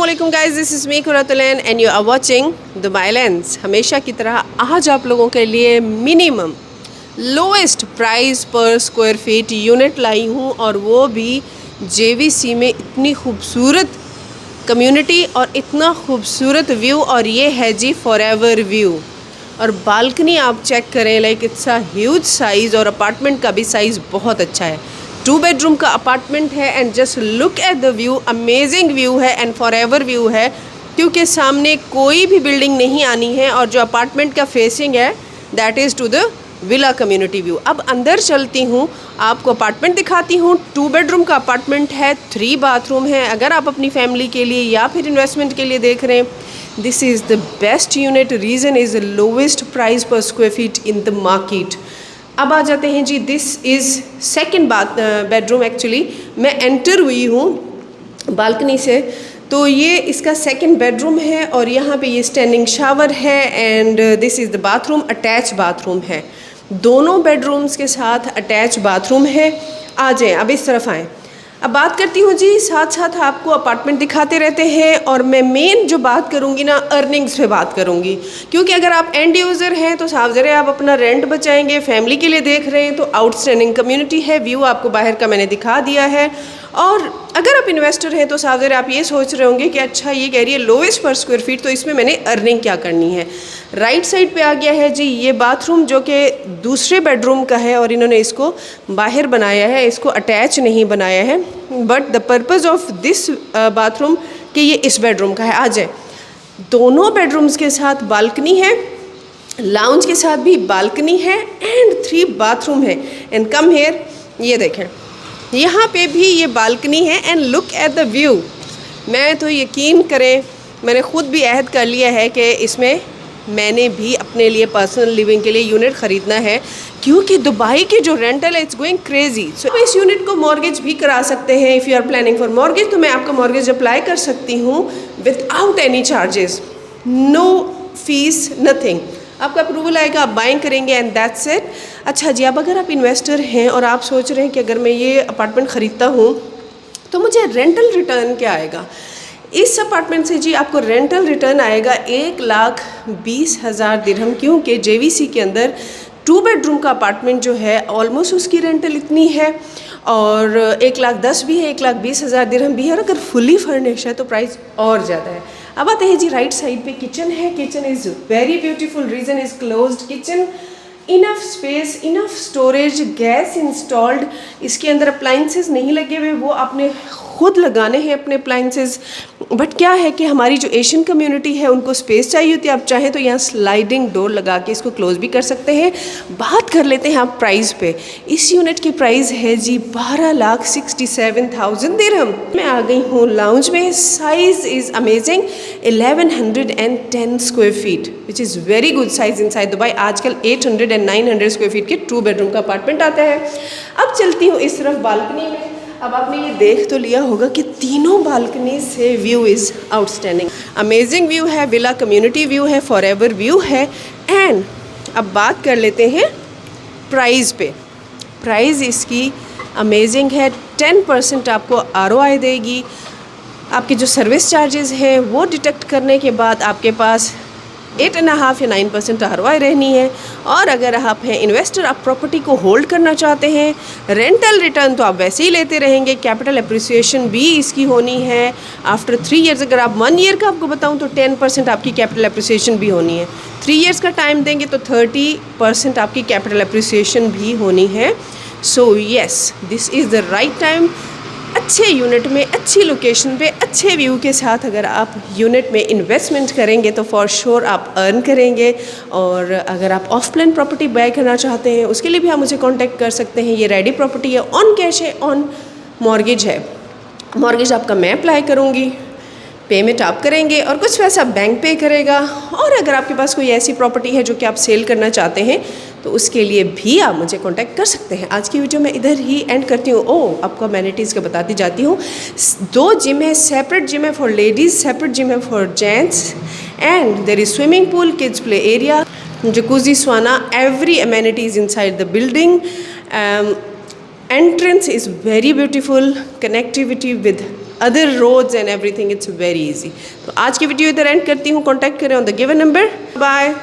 अस्सलामुअलैकुम guys, this is me Quratulain and you are watching Dubai lens. हमेशा की तरह आज आप लोगों के लिए minimum lowest price per square feet unit लाई हूँ, और वो भी जेवीसी में। इतनी खूबसूरत कम्युनिटी और इतना खूबसूरत व्यू, और ये है जी फॉरएवर व्यू। और बालकनी आप चेक करें, like it's a huge size, और अपार्टमेंट का भी साइज़ बहुत अच्छा है। 2 बेडरूम का अपार्टमेंट है and just look at the view, amazing view है एंड फॉरएवर व्यू है, क्योंकि सामने कोई भी बिल्डिंग नहीं आनी है, और जो अपार्टमेंट का फेसिंग है that is to the villa community view. अब अंदर चलती हूँ, आपको अपार्टमेंट दिखाती हूँ। 2 बेडरूम का अपार्टमेंट है, 3 बाथरूम है। अगर आप अपनी फैमिली के लिए या फिर इन्वेस्टमेंट के लिए देख रहे हैं, this is the best unit. Reason is the lowest price per square feet in the market. अब आ जाते हैं जी, this is second bedroom. Actually मैं एंटर हुई हूँ बालकनी से, तो ये इसका सेकंड बेडरूम है, और यहाँ पे ये स्टैंडिंग शावर है and this is the bathroom. Attach bathroom है, दोनों बेडरूम्स के साथ अटैच बाथरूम है। आ जाएं, अब इस तरफ आएँ। अब बात करती हूँ जी, साथ साथ आपको अपार्टमेंट दिखाते रहते हैं, और मैं मेन जो बात करूँगी ना, अर्निंग्स पे बात करूँगी, क्योंकि अगर आप एंड यूज़र हैं तो साफ ज़रे आप अपना रेंट बचाएंगे। फैमिली के लिए देख रहे हैं तो आउटस्टैंडिंग कम्युनिटी है। व्यू आपको बाहर का मैंने दिखा दिया है। और अगर आप इन्वेस्टर हैं तो साफ ज़रे आप ये सोच रहे होंगे कि अच्छा, ये कह रही है लोवेस्ट पर स्क्वायर फीट, तो इसमें मैंने अर्निंग क्या करनी है। राइट साइड पे आ गया है जी ये बाथरूम, जो कि दूसरे बेडरूम का है, और इन्होंने इसको बाहर बनाया है, इसको अटैच नहीं बनाया है। But the purpose of this bathroom कि ये इस बेडरूम का है। आ जाए, दोनों बेडरूम्स के साथ बालकनी है, लाउंज के साथ भी बालकनी है एंड 3 बाथरूम है। एंड कम हेयर, ये देखें, यहाँ पे भी ये बालकनी है and look at the view. मैं तो यकीन करें, मैंने ख़ुद भी अहद कर लिया है कि इसमें मैंने भी अपने लिए पर्सनल लिविंग के लिए यूनिट ख़रीदना है, क्योंकि दुबई की जो रेंटल है इट्स गोइंग क्रेजी। सो इस यूनिट को मॉर्गेज भी करा सकते हैं। If you are planning for mortgage, तो मैं आपका मॉर्गेज अप्लाई कर सकती हूँ without any charges, no fees, nothing. आपका अप्रूवल आएगा, आप बाइंग करेंगे एंड दैट्स इट। अच्छा जी, अब अगर आप इन्वेस्टर हैं और आप सोच रहे हैं कि अगर मैं ये अपार्टमेंट ख़रीदता हूँ तो मुझे रेंटल रिटर्न क्या आएगा, इस अपार्टमेंट से जी आपको रेंटल रिटर्न आएगा 1,20,000 दिरहम, क्योंकि जेवीसी के अंदर 2 बेडरूम का अपार्टमेंट जो है ऑलमोस्ट उसकी रेंटल इतनी है, और 1,10,000 भी है, 1,20,000 दिरहम भी है, और अगर फुली फर्निश है तो प्राइस और ज़्यादा है। अब आते हैं जी, राइट साइड पे किचन है। Kitchen is very beautiful, reason is closed kitchen, enough space, enough storage, gas installed. इसके अंदर अप्लाइंसेस नहीं लगे हुए, वो आपने खुद लगाने हैं अपने अप्लाइंसेस। बट क्या है कि हमारी जो एशियन कम्युनिटी है उनको स्पेस चाहिए होती है। आप चाहें तो यहाँ स्लाइडिंग डोर लगा के इसको क्लोज भी कर सकते हैं। बात कर लेते हैं आप प्राइस पे। इस यूनिट की प्राइस है जी 12,67,000 दिरहम। मैं आ गई हूँ लाउंज में। Size is amazing, 1110 square feet, which is very good size in side Dubai. आजकल 800 एंड 900 स्क्वायर फीट के 2 बेडरूम का अपार्टमेंट आता है। अब चलती हूँ इस तरफ बालकनी में। अब आपने ये देख तो लिया होगा कि तीनों बालकनी से view is outstanding, amazing view है, विला कम्युनिटी व्यू है, फॉरएवर व्यू है। एंड अब बात कर लेते हैं प्राइस पे। प्राइस इसकी अमेजिंग है, 10% आपको ROI देगी। आपके जो सर्विस चार्जेस हैं वो डिटेक्ट करने के बाद आपके पास 8.5 या 9% ROI रहनी है। और अगर आप हैं इन्वेस्टर, आप प्रॉपर्टी को होल्ड करना चाहते हैं, रेंटल रिटर्न तो आप वैसे ही लेते रहेंगे, कैपिटल अप्रिसिएशन भी इसकी होनी है। आफ्टर 3 ईयर्स, अगर आप 1 ईयर का आपको बताऊं तो 10% आपकी कैपिटल अप्रिसिएशन भी होनी है। 3 ईयर्स का टाइम देंगे तो 30% आपकी कैपिटल अप्रिसिएशन भी होनी है। So yes, this is the right time. अच्छे यूनिट में, अच्छी लोकेशन पे, अच्छे व्यू के साथ अगर आप यूनिट में इन्वेस्टमेंट करेंगे तो फॉर श्योर आप अर्न करेंगे। और अगर आप ऑफ प्लान प्रॉपर्टी बाय करना चाहते हैं उसके लिए भी आप मुझे कांटेक्ट कर सकते हैं। ये रेडी प्रॉपर्टी है, ऑन कैश है, ऑन मॉर्गेज है। मॉर्गेज आपका मैं अप्लाई करूँगी, पेमेंट आप करेंगे और कुछ पैसा बैंक पे करेगा। और अगर आपके पास कोई ऐसी प्रॉपर्टी है जो कि आप सेल करना चाहते हैं तो उसके लिए भी आप मुझे कांटेक्ट कर सकते हैं। आज की वीडियो मैं इधर ही एंड करती हूँ। आपको अमेनिटीज़ का बताती जाती हूँ। 2 जिम है, सेपरेट जिम है फॉर लेडीज़, सेपरेट जिम है for gents, and there is swimming pool, kids play area, jacuzzi, sauna, every amenities inside the building. Entrance is very beautiful, connectivity with other roads and everything, it's very easy. तो आज की video इधर and करती हूँ। Contact करें on the given number. Bye.